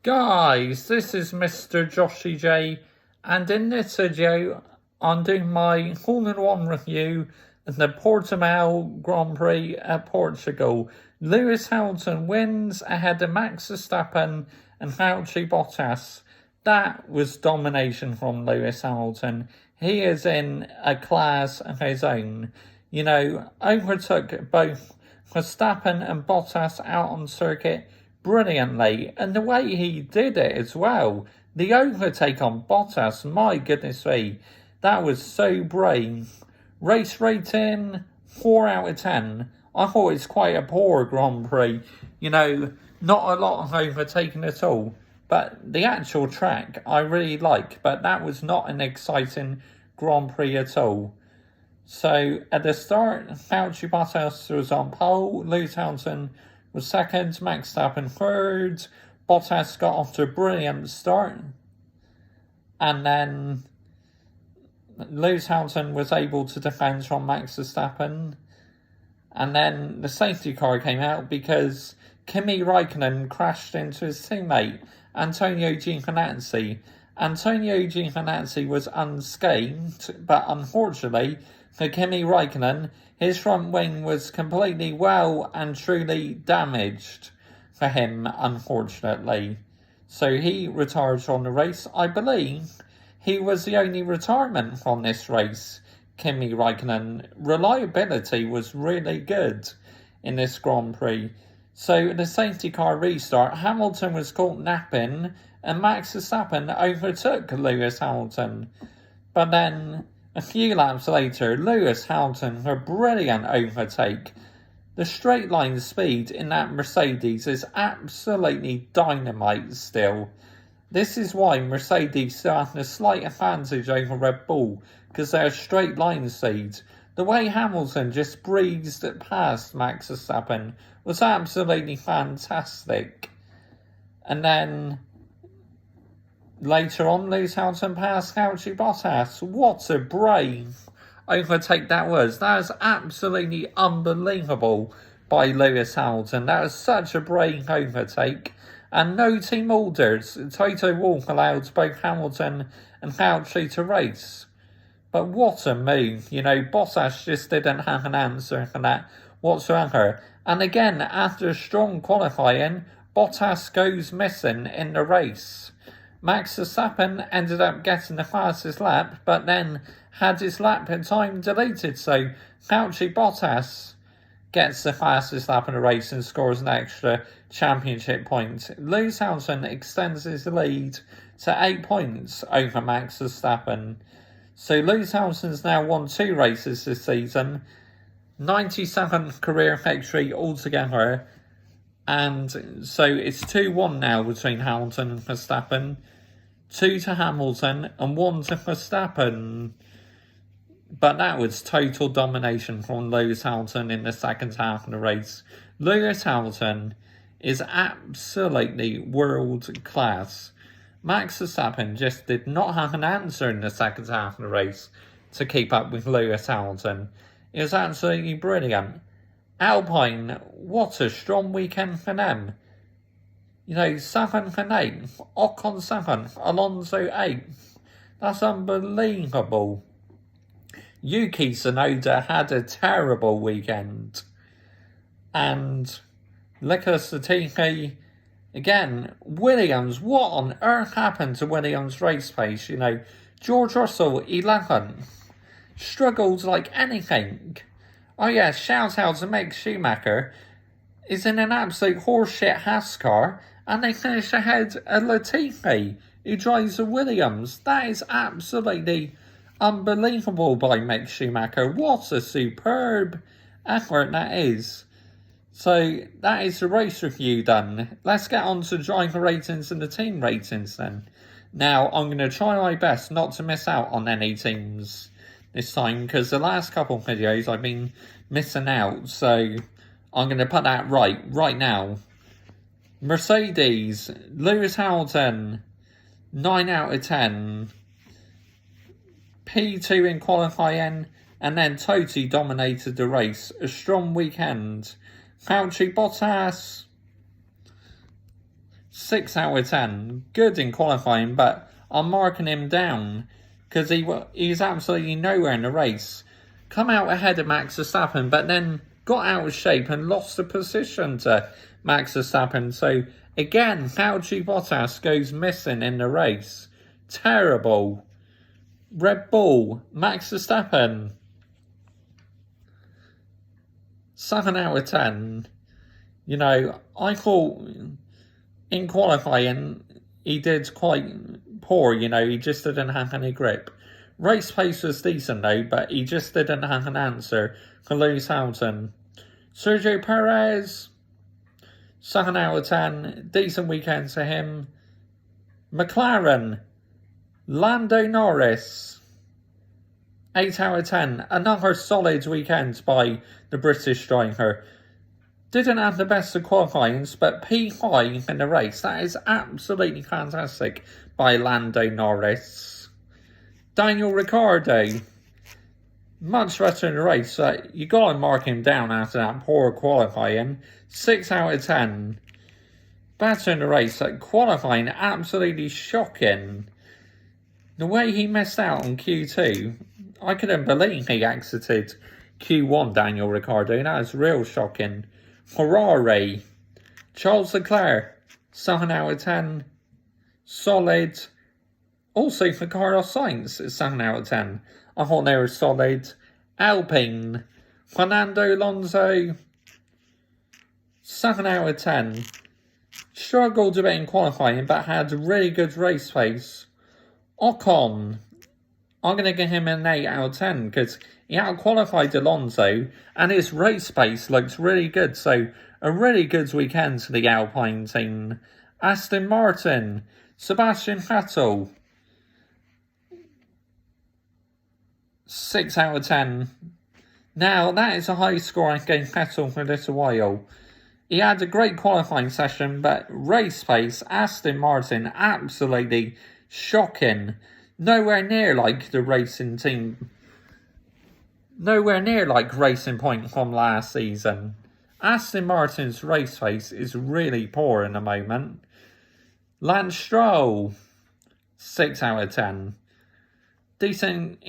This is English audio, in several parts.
Guys, this is Mr. Joshy J, and in this video, I'm doing my all-in-one review of the Portimao Grand Prix at Portugal. Lewis Hamilton wins ahead of Max Verstappen and Bottas. That was domination from Lewis Hamilton. He is in a class of his own. Overtook both Verstappen and Bottas out on circuit brilliantly, and the way he did it as well. The overtake on Bottas, my goodness me, that was so brave. Race rating 4 out of 10. I thought it's quite a poor Grand Prix. Not a lot of overtaking at all. But the actual track I really like, but that was not an exciting Grand Prix at all. So at the start, Bottas was on pole, Lewis Hamilton was second, Max Verstappen third. Bottas got off to a brilliant start. And then Lewis Hamilton was able to defend from Max Verstappen. And then the safety car came out because Kimi Raikkonen crashed into his teammate, Antonio Giovinazzi. Antonio Giovinazzi was unscathed, but unfortunately for Kimi Raikkonen, his front wing was completely well and truly damaged for him, unfortunately. So he retired from the race. I believe he was the only retirement from this race, Kimi Raikkonen. Reliability was really good in this Grand Prix. So in the safety car restart, Hamilton was caught napping and Max Verstappen overtook Lewis Hamilton. But then a few laps later, Lewis Hamilton, a brilliant overtake. The straight line speed in that Mercedes is absolutely dynamite still. This is why Mercedes still have a slight advantage over Red Bull, because they're straight line speed. The way Hamilton just breezed past Max Verstappen was absolutely fantastic. And then later on, Lewis Hamilton passed Bottas. What a brave overtake that was. That was absolutely unbelievable by Lewis Hamilton. That was such a brave overtake. And no team orders. Toto Wolff allowed both Hamilton and Fauci to race. But what a move. Bottas just didn't have an answer for that whatsoever. And again, after strong qualifying, Bottas goes missing in the race. Max Verstappen ended up getting the fastest lap, but then had his lap time deleted, so Bottas gets the fastest lap in the race and scores an extra championship point. Lewis Hamilton extends his lead to 8 points over Max Verstappen. So Lewis Hamilton's now won 2 races this season, 97th career victory altogether, and so it's 2-1 now between Hamilton and Verstappen. 2 to Hamilton and 1 to Verstappen. But that was total domination from Lewis Hamilton in the second half of the race. Lewis Hamilton is absolutely world class. Max Verstappen just did not have an answer in the second half of the race to keep up with Lewis Hamilton. It was absolutely brilliant. Alpine, what a strong weekend for them. 7th and 8th, Ocon 7th, Alonso 8th. That's unbelievable. Yuki Tsunoda had a terrible weekend. And Nicholas Latifi, again, Williams, what on earth happened to Williams' race pace? George Russell, 11th, struggled like anything. Oh yeah, shout out to Mick Schumacher, is in an absolute horseshit Haas car, and they finish ahead of Latifi, who drives a Williams. That is absolutely unbelievable by Mick Schumacher. What a superb effort that is. So that is the race review done. Let's get on to driver ratings and the team ratings then. Now, I'm going to try my best not to miss out on any teams this time, because the last couple of videos I've been missing out, so I'm going to put that right now. Mercedes, Lewis Hamilton, 9 out of 10. P2 in qualifying, and then totally dominated the race. A strong weekend. Bottas, 6 out of 10. Good in qualifying, but I'm marking him down because he's absolutely nowhere in the race. Come out ahead of Max Verstappen, but then got out of shape and lost the position to Max Verstappen. So again, Valtteri Bottas goes missing in the race. Terrible. Red Bull, Max Verstappen. 7 out of 10. You know, I thought in qualifying he did quite poor, you know, he just didn't have any grip. Race pace was decent though, but he just didn't have an answer for Lewis Hamilton. Sergio Perez, 7 out of 10, decent weekend to him. McLaren, Lando Norris, 8 out of 10, another solid weekend by the British driver. Didn't have the best of qualifyings, but P5 in the race. That is absolutely fantastic by Lando Norris. Daniel Ricciardo, much better in the race. You got to mark him down after that poor qualifying. 6 out of 10. Better in the race. Qualifying, absolutely shocking. The way he missed out on Q2, I couldn't believe he exited Q1, Daniel Ricciardo. That is real shocking. Ferrari, Charles Leclerc, 7 out of 10, solid. Also for Carlos Sainz, 7 out of 10. I thought they were solid. Alpine, Fernando Alonso, 7 out of 10. Struggled a bit in qualifying, but had really good race pace. Ocon, I'm going to give him an 8 out of 10 because he out-qualified Alonso and his race pace looks really good. So a really good weekend for the Alpine team. Aston Martin, Sebastian Vettel, 6 out of 10. Now that is a high score I gave Vettel for a little while. He had a great qualifying session, but race pace, Aston Martin, absolutely shocking. Nowhere near like the racing team. Nowhere near like Racing Point from last season. Aston Martin's race pace is really poor in the moment. Lance Stroll, 6 out of 10. Decent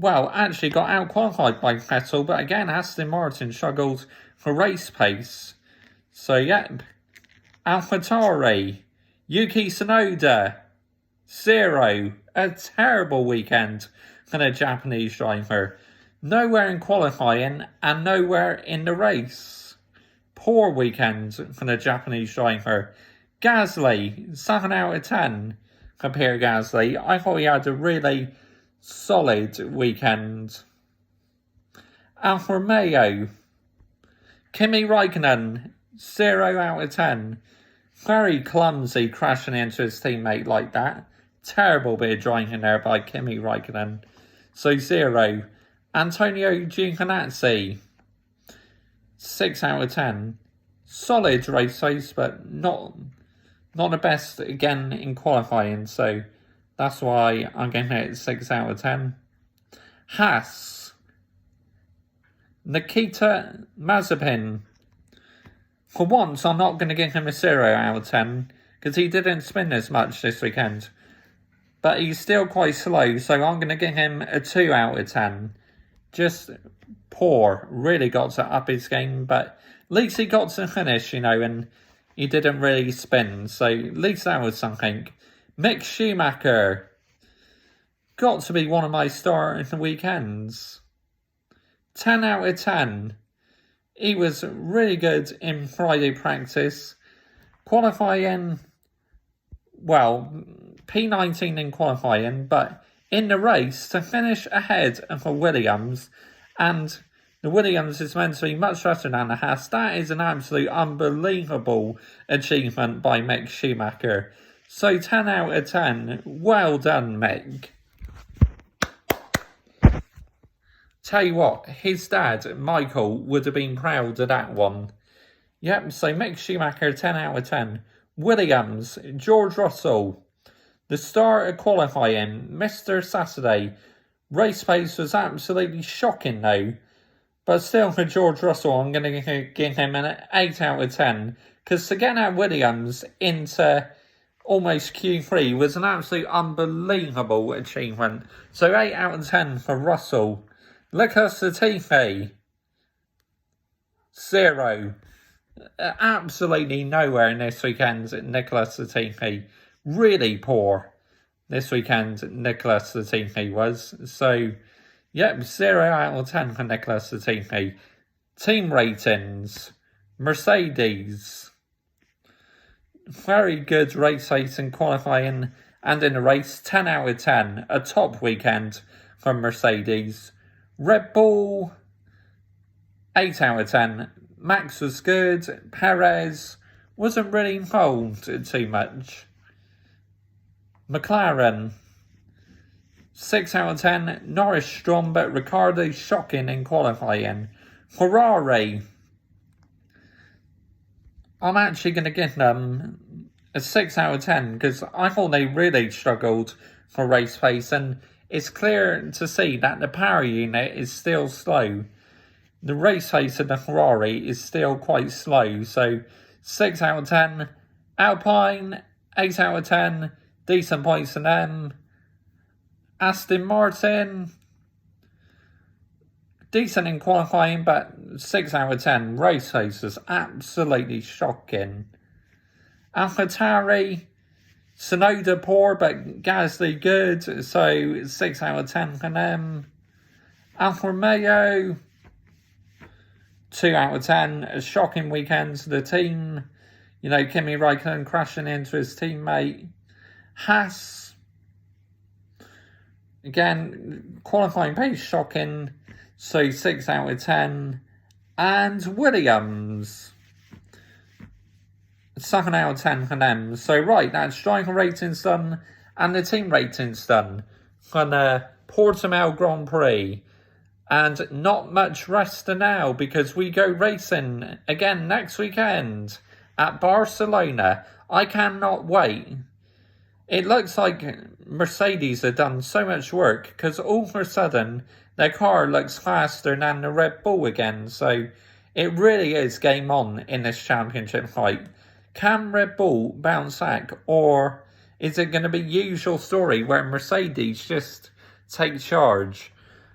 actually got out-qualified by Vettel, but again, Aston Martin struggled for race pace. So, yep. AlphaTauri, Yuki Tsunoda, 0. A terrible weekend for the Japanese driver. Nowhere in qualifying and nowhere in the race. Poor weekend for the Japanese driver. Gasly, 7 out of 10 for Pierre Gasly. I thought he had a really solid weekend. Alfa Romeo, Kimi Raikkonen, 0 out of 10. Very clumsy crashing into his teammate like that. Terrible bit of driving there by Kimi Raikkonen. So 0. Antonio Giovinazzi, 6 out of 10. Solid race pace, but not the best again in qualifying. So that's why I'm giving it 6 out of 10. Haas, Nikita Mazepin. For once, I'm not going to give him a 0 out of 10 because he didn't spin as much this weekend. But he's still quite slow, so I'm going to give him a 2 out of 10. Just poor. Really got to up his game, but at least he got to finish, you know, and he didn't really spin. So at least that was something. Mick Schumacher. Got to be one of my star in the weekends. 10 out of 10. He was really good in Friday practice. Qualifying, well, P19 in qualifying, but in the race to finish ahead of the Williams, and the Williams is meant to be much better than the Haas. That is an absolute unbelievable achievement by Mick Schumacher. So 10 out of 10. Well done, Mick. Tell you what, his dad, Michael, would have been proud of that one. Yep, so Mick Schumacher, 10 out of 10. Williams, George Russell. The start of qualifying, Mr. Saturday. Race pace was absolutely shocking though. But still for George Russell, I'm going to give him an 8 out of 10. Because to get out Williams into almost Q3 was an absolute unbelievable achievement. So 8 out of 10 for Russell. Nicholas Latifi, 0. Absolutely nowhere in this weekend, Nicholas Latifi. Really poor this weekend, Nicholas Latifi was. So, yep, 0 out of 10 for Nicholas Latifi. Team ratings, Mercedes. Very good race in qualifying and in the race, 10 out of 10. A top weekend for Mercedes. Red Bull, 8 out of 10. Max was good. Perez wasn't really involved too much. McLaren, 6 out of 10. Norris strong, but Ricciardo shocking in qualifying. Ferrari, I'm actually going to give them a 6 out of 10 because I thought they really struggled for race pace, and it's clear to see that the power unit is still slow. The race pace of the Ferrari is still quite slow, so 6 out of 10. Alpine, 8 out of 10. Decent points for them. Aston Martin, decent in qualifying, but 6 out of 10. Race pace was absolutely shocking. AlphaTauri, Tsunoda poor, but Gasly good, so 6 out of 10 for them. Alfa Romeo, 2 out of 10. A shocking weekend to the team. You know, Kimi Raikkonen crashing into his teammate. Haas, again, qualifying pace shocking, so 6 out of 10. And Williams, 7 out of 10 for them. So, right, that's driver ratings done and the team ratings done for the Portimao Grand Prix. And not much rest now because we go racing again next weekend at Barcelona. I cannot wait. It looks like Mercedes have done so much work because all of a sudden their car looks faster than the Red Bull again. So it really is game on in this championship fight. Can Red Bull bounce back, or is it going to be usual story where Mercedes just take charge?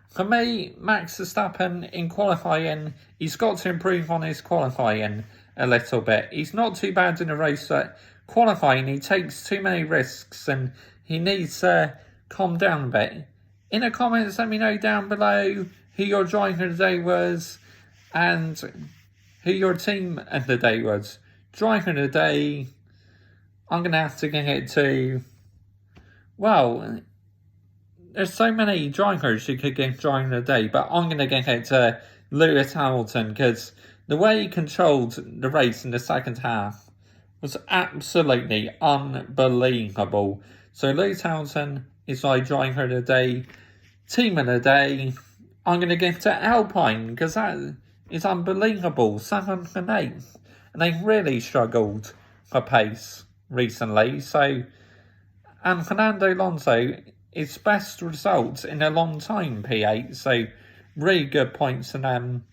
For me, Max Verstappen in qualifying, he's got to improve on his qualifying a little bit. He's not too bad in a race, but qualifying, he takes too many risks and he needs to calm down a bit. In the comments, let me know down below who your driver of the day was and who your team of the day was. Driver of the day, I'm going to have to give it to, well, there's so many drivers you could give driver of the day, but I'm going to give it to Lewis Hamilton because the way he controlled the race in the second half was absolutely unbelievable. So Lewis Hamilton is my driver of the day. Team of the day, I'm going to give to Alpine because that is unbelievable. 7th and 8th. And they really struggled for pace recently. So, and Fernando Alonso, his best results in a long time, P8. So, really good points for them.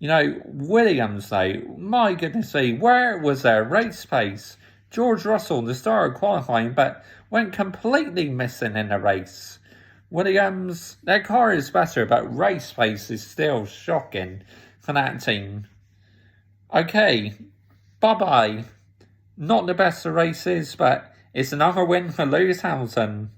You know, Williams, though, my goodness me, where was their race pace? George Russell, the star of qualifying, but went completely missing in the race. Williams, their car is better, but race pace is still shocking for that team. Okay, bye-bye. Not the best of races, but it's another win for Lewis Hamilton.